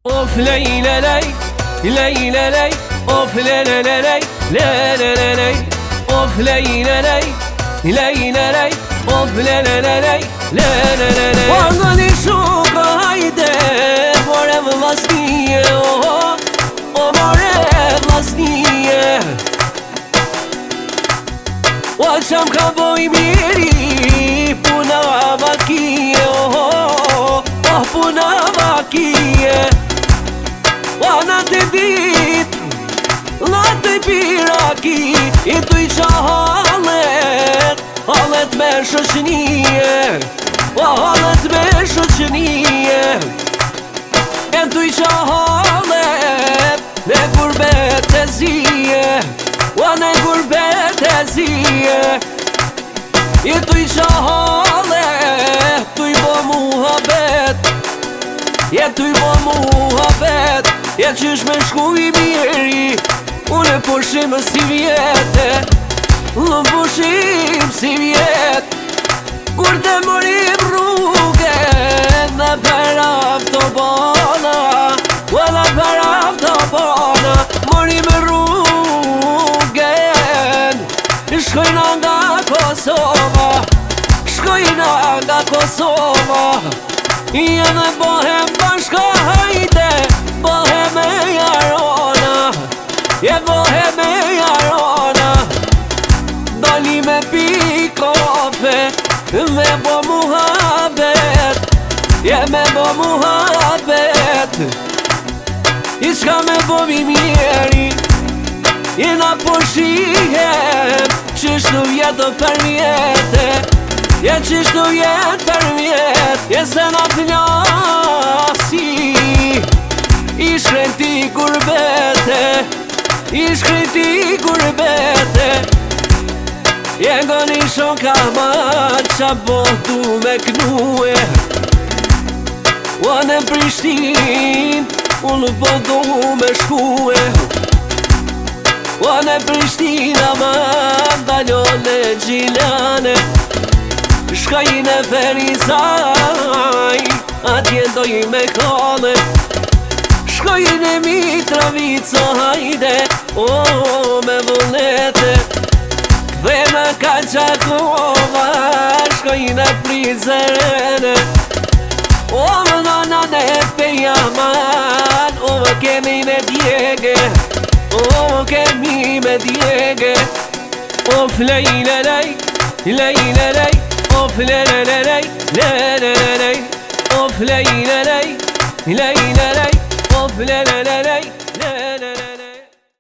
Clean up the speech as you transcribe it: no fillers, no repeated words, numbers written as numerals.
Of ley ley ley, ley ley ley, of ley ley ley, ley ley ley, of ley ley ley, ley ley ley, of ley ley ley, ley ley ley. Quando li shuka hajde, more vllaznie, oh more vllaznie. Wa qam ka boj miri, puna vakie, oh puna vakie. Wana të dit, la të piraki, I tuj qa halet me shoqënije, halet me shoqënije. E tuj qa halet, ne gurbet e zije, ne gurbet e zije. I tuj qa halet, tuj bo muhabet, tuj bo muhabet. Ja qysh me shku I miri, une pushim si vjete, unë pushim si vjet. Kur të morim rruge, në për autobana, në për autobana, morim rruge. Shkojna nga Kosova, shkojna nga Kosova, jene bohem bashka hajde, bohem e jarona, bohem e jarona. Dali me pi kafe, me bo muhabet, me bo muhabet. I shka me bo mi mjeri, I na po shihem, qështu vjetë për vjetë, qështu vjetë për vjetë, se na plasi. I shkreti gurbete, I shkreti gurbete. Goni shoka mar qa bohtu me knue, Në Prishtin, unë bohtu me shkue. Në Prishtina ma dalone gjilane, shkaj në Ferizaj, atje doj me kone. Shkoj në Mitrovico hajde, me vullnete. Dhe në Kaçakova, shkoj në Prizrene. Më nana në Pejaman, më kemi me djege, më kemi me djege. Of lej lej lej, lej lej lej, of lej lej lej, lej lej lej, of lej lej lej, lej lej lej, of lej lej lej, lej.